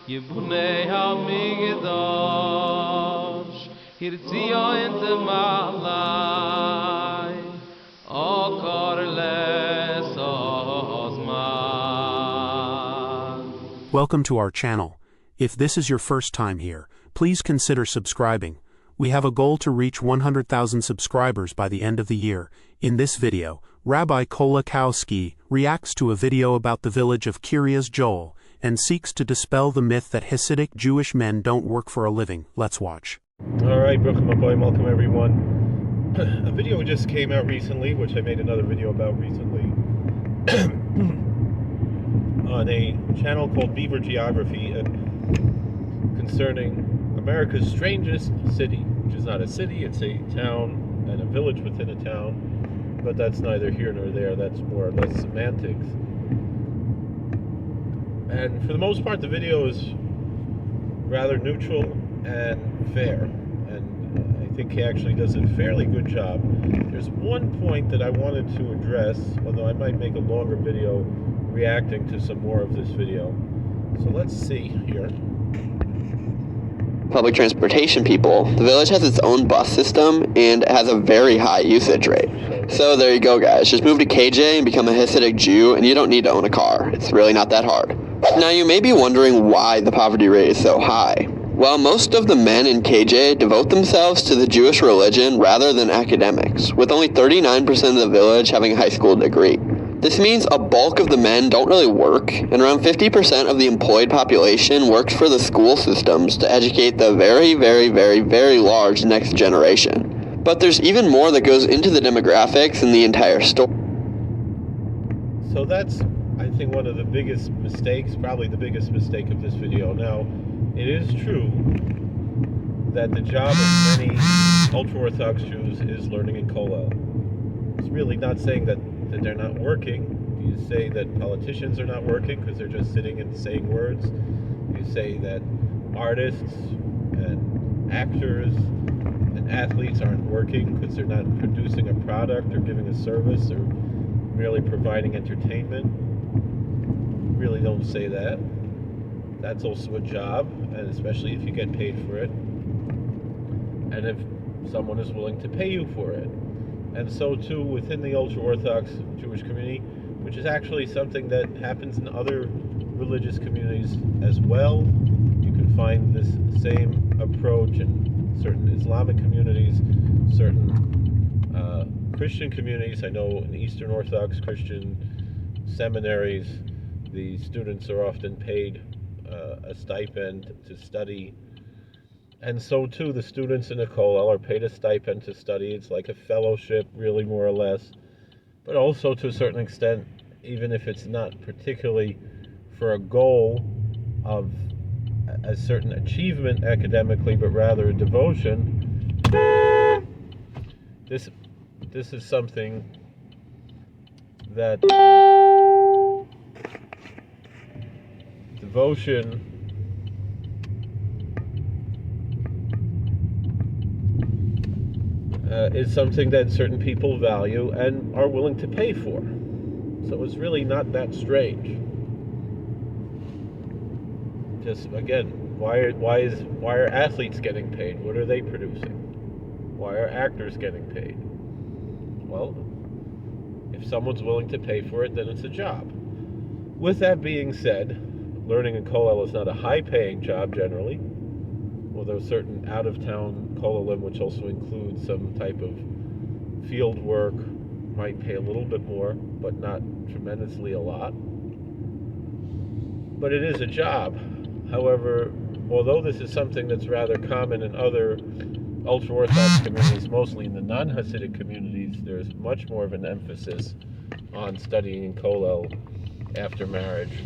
Yibunei HaMikdash Hirtzio inte malai Okor les ozman. Welcome to our channel. If this is your first time here, please consider subscribing. We have a goal to reach 100,000 subscribers by the end of the year. In this video, Rabbi Kolakowski reacts to a video about the village of Kiryas Joel and seeks to dispel the myth that Hasidic Jewish men don't work for a living. Let's watch. All right, Bruchim Aboyim, welcome everyone. A video just came out recently, which I made another video about recently, on a channel called Beaver Geography, concerning America's strangest city, which is not a city, it's a town and a village within a town, but that's neither here nor there, that's more or less semantics. And for the most part, the video is rather neutral and fair, and I think he actually does a fairly good job. There's one point that I wanted to address, although I might make a longer video reacting to some more of this video. So let's see here. Public transportation people, the village has its own bus system and it has a very high usage rate. So there you go, guys. Just move to KJ and become a Hasidic Jew and you don't need to own a car. It's really not that hard. Now you may be wondering why the poverty rate is so high. Well, most of the men in KJ devote themselves to the Jewish religion rather than academics, with only 39% of the village having a high school degree. This means a bulk of the men don't really work, and around 50% of the employed population works for the school systems to educate the very, very, very, very large next generation. But there's even more that goes into the demographics in the entire story. So that's, I think, one of the biggest mistakes, probably the biggest mistake of this video. Now, it is true that the job of many ultra-Orthodox Jews is learning in Kollel. It's really not saying that they're not working. You say that politicians are not working because they're just sitting and saying words. You say that artists and actors and athletes aren't working because they're not producing a product or giving a service or merely providing entertainment. Really don't say that. That's also a job, and especially if you get paid for it, and if someone is willing to pay you for it. And so too within the ultra-Orthodox Jewish community, which is actually something that happens in other religious communities as well. You can find this same approach in certain Islamic communities, certain Christian communities. I know in Eastern Orthodox Christian seminaries, the students are often paid a stipend to study. And so too, the students in a kollel are paid a stipend to study. It's like a fellowship, really, more or less. But also, to a certain extent, even if it's not particularly for a goal of a certain achievement academically, but rather a devotion, this is something that devotion is something that certain people value and are willing to pay for. So it's really not that strange. Just again, why are athletes getting paid? What are they producing? Why are actors getting paid? Well, if someone's willing to pay for it, then it's a job. With that being said, learning in kollel is not a high-paying job generally. Although certain out-of-town kollelim, which also includes some type of field work, might pay a little bit more, but not tremendously a lot. But it is a job. However, although this is something that's rather common in other ultra-Orthodox communities, mostly in the non-Hasidic communities, there's much more of an emphasis on studying in kollel after marriage.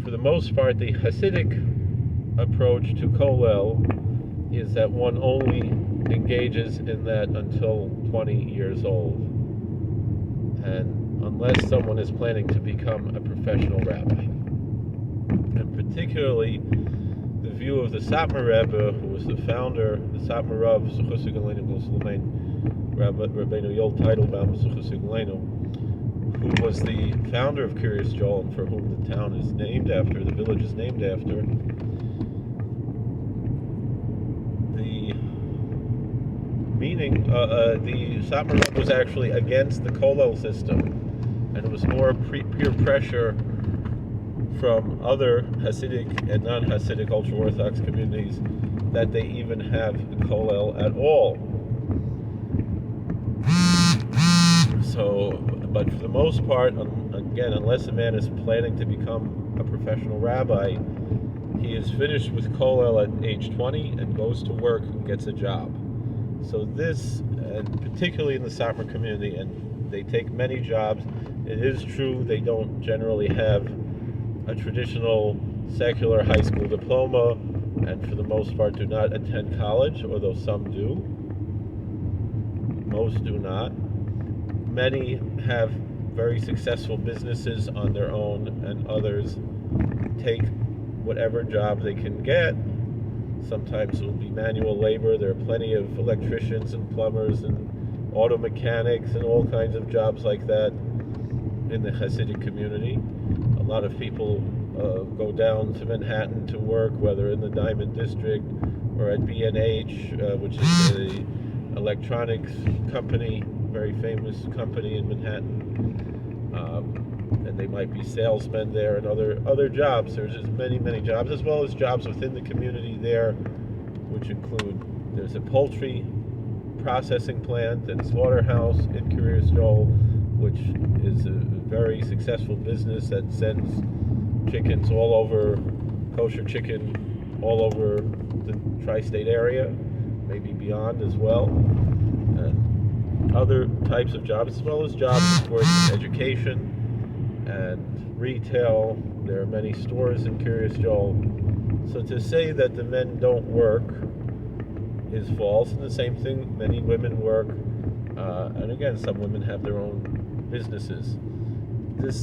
For the most part, the Hasidic approach to kollel is that one only engages in that until 20 years old, and unless someone is planning to become a professional rabbi. And particularly the view of the Satmar Rebbe, who was the founder, the Satmar Rav, Rabbeinu Yol Teitelbaum, who was the founder of Kiryas Joel, and for whom the town is named after, the village is named after, the meaning, the Satmar Rebbe was actually against the kollel system, and it was more peer pressure from other Hasidic and non-Hasidic ultra-Orthodox communities that they even have the kollel at all. So, but for the most part, again, unless a man is planning to become a professional rabbi, he is finished with kollel at age 20 and goes to work and gets a job. So this, and particularly in the Satmar community, and they take many jobs. It is true they don't generally have a traditional secular high school diploma, and for the most part do not attend college, although some do. Most do not. Many have very successful businesses on their own, and others take whatever job they can get. Sometimes it will be manual labor. There are plenty of electricians and plumbers and auto mechanics and all kinds of jobs like that in the Hasidic community. A lot of people go down to Manhattan to work, whether in the Diamond District or at B&H, which is an electronics company, very famous company in Manhattan, and they might be salesmen there and other jobs. There's just many jobs, as well as jobs within the community there, which include, there's a poultry processing plant and slaughterhouse in Kiryas Joel, which is a very successful business that sends chickens all over, kosher chicken all over the tri-state area, maybe beyond as well. And other types of jobs, as well as jobs, of course, in education and retail. There are many stores in Kiryas Joel. So to say that the men don't work is false, and the same thing, many women work, and again, some women have their own businesses. The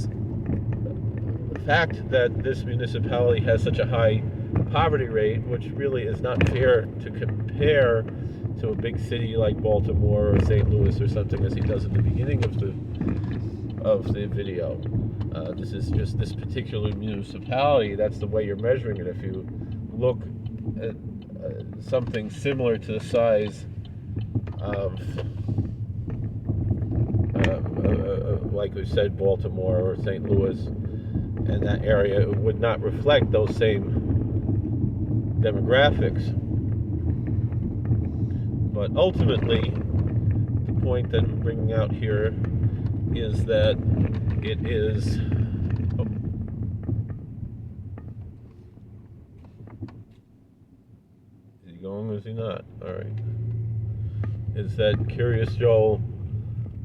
fact that this municipality has such a high poverty rate, which really is not fair to compare to a big city like Baltimore or St. Louis or something, as he does at the beginning of the video. This is just this particular municipality. That's the way you're measuring it. If you look at something similar to the size of, like we said, Baltimore or St. Louis, and that area, it would not reflect those same demographics. But ultimately, the point that I'm bringing out here is that it is is he going or is he not? Alright. Is that Kiryas Joel,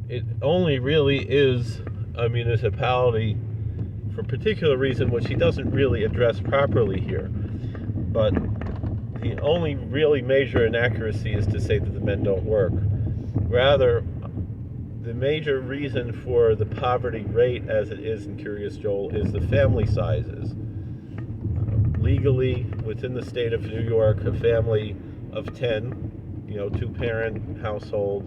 it only really is a municipality for a particular reason, which he doesn't really address properly here. But the only really major inaccuracy is to say that the men don't work. Rather, the major reason for the poverty rate as it is in Kiryas Joel is the family sizes. Legally, within the state of New York, a family of 10, two-parent household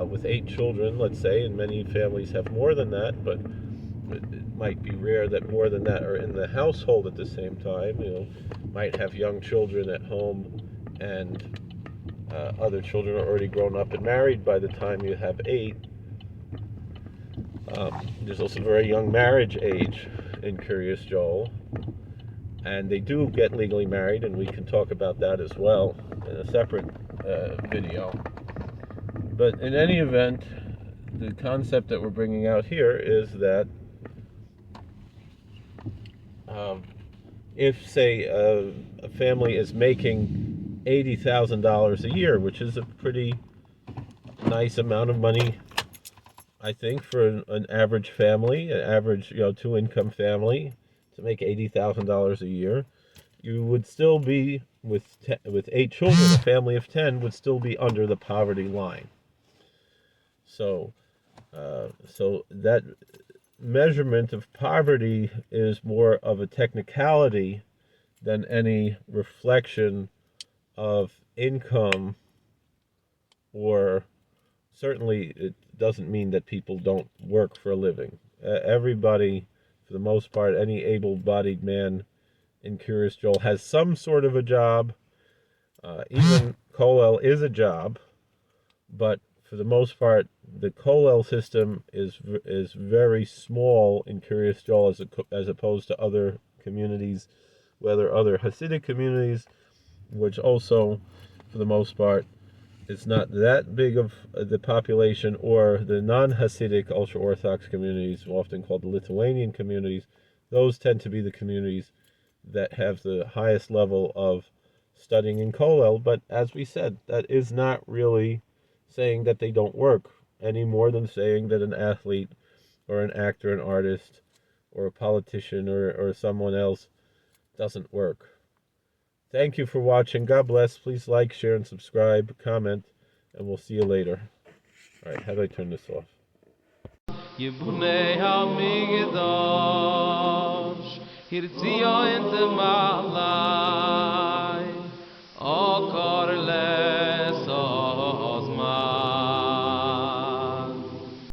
with 8 children, let's say, and many families have more than that, but it might be rare that more than that are in the household at the same time. Might have young children at home, and other children are already grown up and married by the time you have 8. There's also very young marriage age in Kiryas Joel, and they do get legally married, and we can talk about that as well in a separate video. But in any event, the concept that we're bringing out here is that if, say, a family is making $80,000 a year, which is a pretty nice amount of money, I think, for an average family, an average, two-income family, to make $80,000 a year, you would still be, with 8 children, a family of 10 would still be under the poverty line. So that measurement of poverty is more of a technicality than any reflection of income, or certainly doesn't mean that people don't work for a living. Everybody, for the most part, any able-bodied man in Kiryas Joel has some sort of a job. Even Kollel is a job, but for the most part, the Kollel system is very small in Kiryas Joel as opposed to other communities, whether other Hasidic communities, which also, for the most part, it's not that big of the population, or the non-Hasidic ultra-Orthodox communities, often called the Lithuanian communities. Those tend to be the communities that have the highest level of studying in Kollel. But as we said, that is not really saying that they don't work, any more than saying that an athlete or an actor, an artist, or a politician or someone else doesn't work. Thank you for watching. God bless. Please like, share, and subscribe, comment, and we'll see you later. All right, how do I turn this off? Yibunei HaMikdash, Hirtzio Ente Malai, O Korle